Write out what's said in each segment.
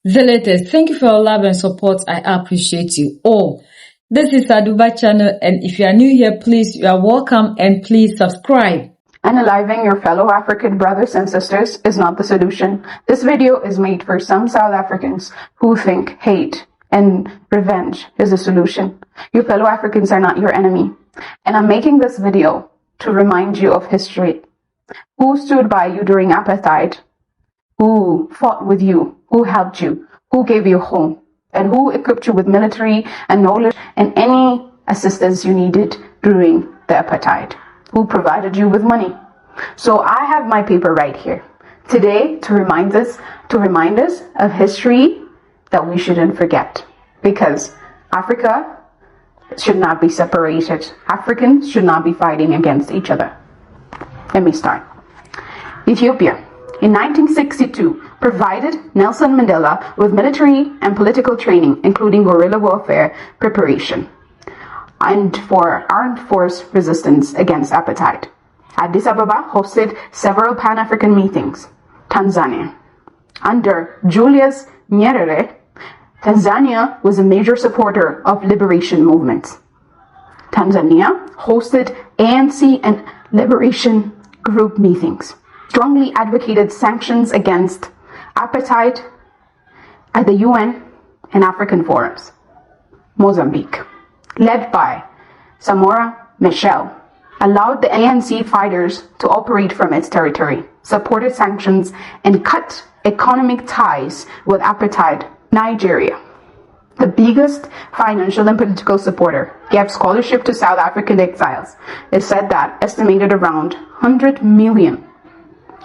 Villagers, thank you for your love and support. I appreciate you all. This is Aduba channel, and if you are new here, please, you are welcome, and please subscribe. Unaliving your fellow African brothers and sisters is not the solution. This video is made for some South Africans who think hate and revenge is the solution. Your fellow Africans are not your enemy. And I'm making this video to remind you of history. Who stood by you during apartheid? Who fought with you? Who helped you? Who gave you home? And who equipped you with military and knowledge and any assistance you needed during the apartheid? Who provided you with money? So I have my paper right here today to remind us of history that we shouldn't forget, because Africa should not be separated. Africans should not be fighting against each other. Let me start. Ethiopia in 1962 provided Nelson Mandela with military and political training, including guerrilla warfare preparation and for armed force resistance against apartheid. Addis Ababa hosted several Pan-African meetings. Tanzania. Under Julius Nyerere, Tanzania was a major supporter of liberation movements. Tanzania hosted ANC and liberation group meetings, strongly advocated sanctions against apartheid at the UN and African forums. Mozambique, led by Samora Machel, allowed the ANC fighters to operate from its territory, supported sanctions, and cut economic ties with apartheid. Nigeria, the biggest financial and political supporter, gave scholarship to South African exiles. It said that estimated around 100 million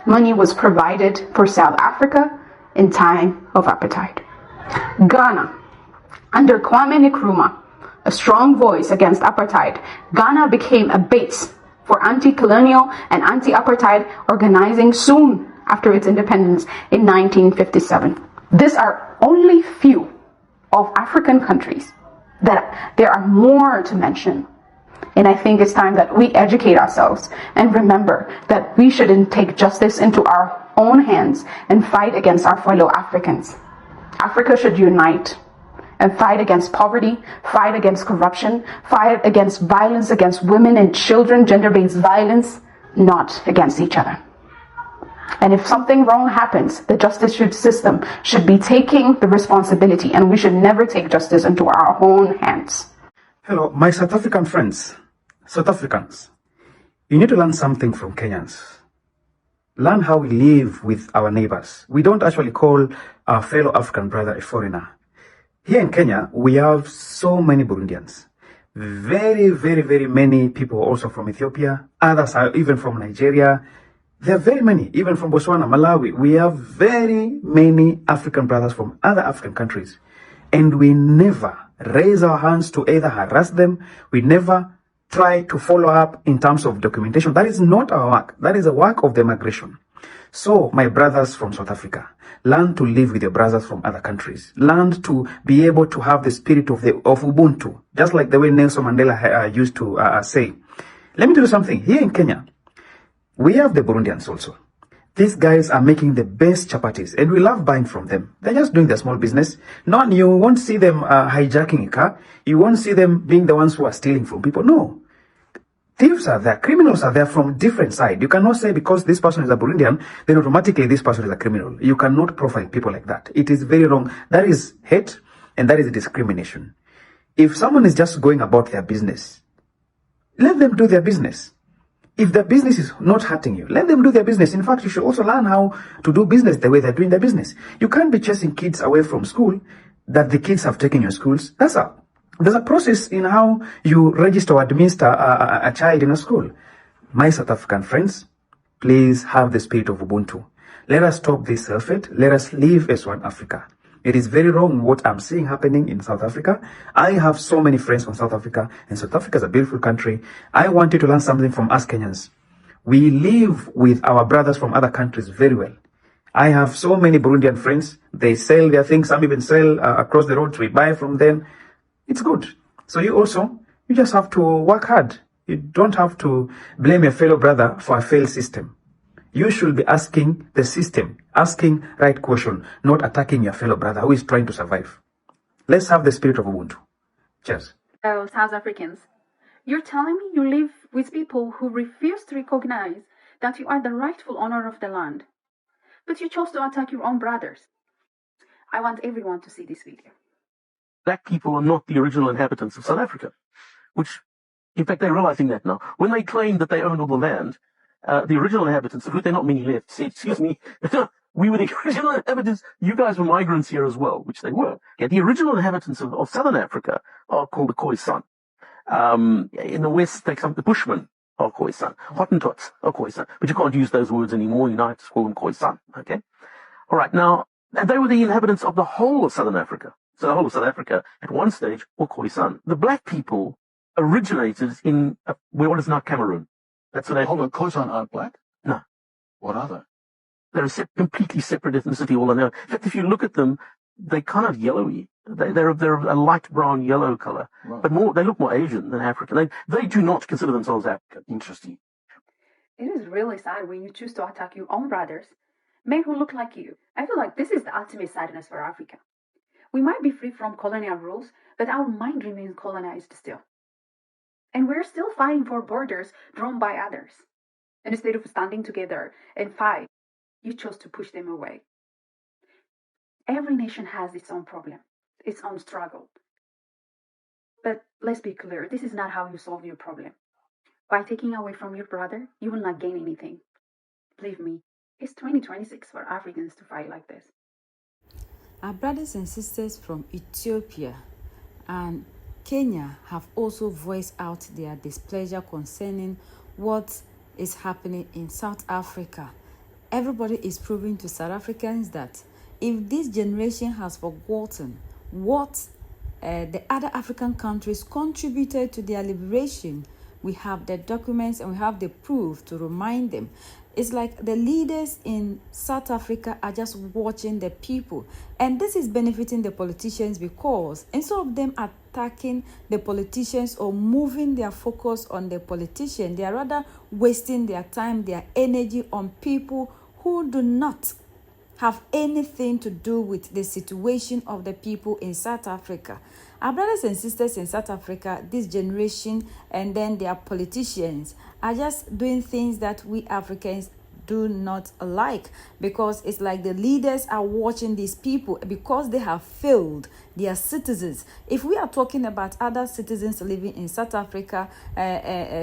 money was provided for South Africa in time of apartheid. Ghana, under Kwame Nkrumah, a strong voice against apartheid, Ghana became a base for anti-colonial and anti-apartheid organizing soon after its independence in 1957. These are only few of African countries. That there are more to mention. And I think it's time that we educate ourselves and remember that we shouldn't take justice into our own hands and fight against our fellow Africans. Africa should unite and fight against poverty, fight against corruption, fight against violence against women and children, gender-based violence, not against each other. And if something wrong happens, the justice system should be taking the responsibility, and we should never take justice into our own hands. Hello, my South African friends. South Africans, you need to learn something from Kenyans. Learn how we live with our neighbors. We don't actually call our fellow African brother a foreigner. Here in Kenya, we have so many Burundians. Very, very, very many people also from Ethiopia. Others are even from Nigeria. There are very many, even from Botswana, Malawi. We have very many African brothers from other African countries. And we never raise our hands to either harass them. We never try to follow up in terms of documentation. That is not our work. That is the work of the migration. So, my brothers from South Africa, learn to live with your brothers from other countries. Learn to be able to have the spirit of Ubuntu, just like the way Nelson Mandela used to say. Let me tell you something. Here in Kenya, we have the Burundians also. These guys are making the best chapatis, and we love buying from them. They're just doing their small business. You won't see them hijacking a car. You won't see them being the ones who are stealing from people. No. Thieves are there. Criminals are there from different sides. You cannot say because this person is a Burundian, then automatically this person is a criminal. You cannot profile people like that. It is very wrong. That is hate, and that is discrimination. If someone is just going about their business, let them do their business. If their business is not hurting you, let them do their business. In fact, you should also learn how to do business the way they're doing their business. You can't be chasing kids away from school that the kids have taken your schools. There's a process in how you register or administer a child in a school. My South African friends, please have the spirit of Ubuntu. Let us stop this self-hate. Let us live as one Africa. It is very wrong what I'm seeing happening in South Africa. I have so many friends from South Africa, and South Africa is a beautiful country. I want you to learn something from us Kenyans. We live with our brothers from other countries very well. I have so many Burundian friends. They sell their things. Some even sell across the road. We buy from them. It's good. So you just have to work hard. You don't have to blame your fellow brother for a failed system. You should be asking the system, asking right question, not attacking your fellow brother who is trying to survive. Let's have the spirit of Ubuntu. Cheers. Oh, South Africans, you're telling me you live with people who refuse to recognize that you are the rightful owner of the land, but you chose to attack your own brothers. I want everyone to see this video. Black people are not the original inhabitants of South Africa, which, in fact, they're realizing that now. When they claimed that they owned all the land, the original inhabitants, of whom there are not many left, said, excuse me, we were the original inhabitants, you guys were migrants here as well, which they were. Okay, the original inhabitants of Southern Africa are called the Khoisan. In the West, they come the Bushmen are Khoisan. Hottentots are Khoisan. But you can't use those words anymore. You now have to call them Khoisan. Okay? All right. Now, they were the inhabitants of the whole of Southern Africa. So the whole of South Africa, at one stage, were Khoisan. The black people originated in what is now Cameroon. That's where they... Hold on, Khoisan aren't black? No. What are they? They're a completely separate ethnicity all on their own. In fact, if you look at them, they're kind of yellowy. They're a light brown yellow color, Right. but they look more Asian than African. They do not consider themselves African. Interesting. It is really sad when you choose to attack your own brothers, men who look like you. I feel like this is the ultimate sadness for Africa. We might be free from colonial rules, but our mind remains colonized still. And we're still fighting for borders drawn by others. And instead of standing together and fight, you chose to push them away. Every nation has its own problem, its own struggle. But let's be clear, this is not how you solve your problem. By taking away from your brother, you will not gain anything. Believe me, it's 2026 for Africans to fight like this. Our brothers and sisters from Ethiopia and Kenya have also voiced out their displeasure concerning what is happening in South Africa. Everybody is proving to South Africans that if this generation has forgotten what the other African countries contributed to their liberation, we have the documents and we have the proof to remind them. It's like the leaders in South Africa are just watching the people. And this is benefiting the politicians because instead of them attacking the politicians or moving their focus on the politician, they are rather wasting their time, their energy on people who do not have anything to do with the situation of the people in South Africa. Our brothers and sisters in South Africa, this generation, and then their politicians are just doing things that we Africans do not like, because it's like the leaders are watching these people because they have failed their citizens. If we are talking about other citizens living in South Africa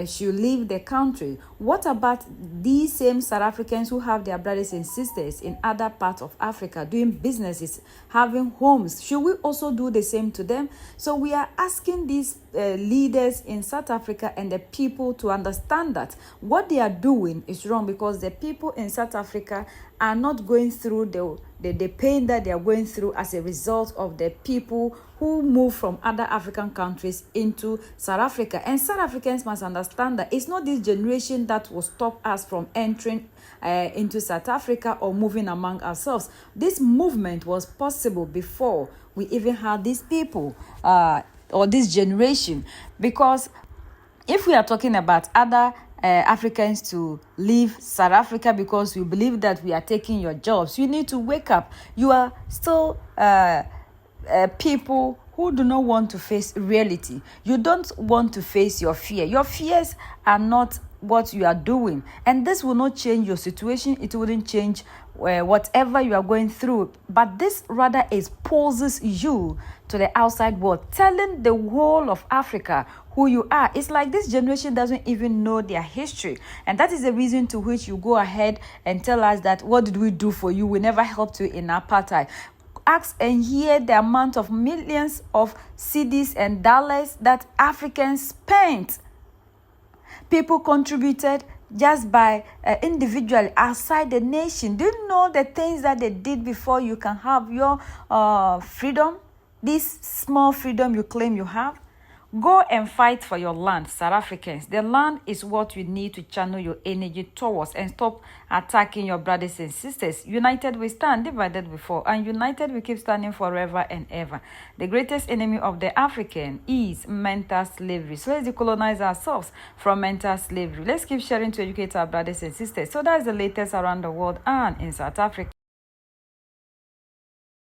should leave the country, what about these same South Africans who have their brothers and sisters in other parts of Africa doing businesses, having homes? Should we also do the same to them? So we are asking these leaders in South Africa and the people to understand that what they are doing is wrong, because the people in South Africa are not going through the pain that they are going through as a result of the people who move from other African countries into South Africa. And South Africans must understand that it's not this generation that will stop us from entering into South Africa or moving among ourselves. This movement was possible before we even had these people or this generation, because if we are talking about other Africans to leave South Africa because we believe that we are taking your jobs, you need to wake up. You are still people who do not want to face reality. You don't want to face your fear. Your fears are not what you are doing, and this will not change your situation. It wouldn't change whatever you are going through, but this rather exposes you to the outside world, telling the whole of Africa who you are. It's like this generation doesn't even know their history, and that is the reason to which you go ahead and tell us that what did we do for you? We never helped you in apartheid. Ask and hear the amount of millions of cedis and dollars that Africans spent. People contributed just by individually outside the nation. Do you know the things that they did before you can have your freedom? This small freedom you claim you have. Go and fight for your land, South Africans. The land is what you need to channel your energy towards and stop attacking your brothers and sisters. United we stand, divided we fall, and united we keep standing forever and ever. The greatest enemy of the African is mental slavery. So let's decolonize ourselves from mental slavery. Let's keep sharing to educate our brothers and sisters. So that's the latest around the world and in South Africa.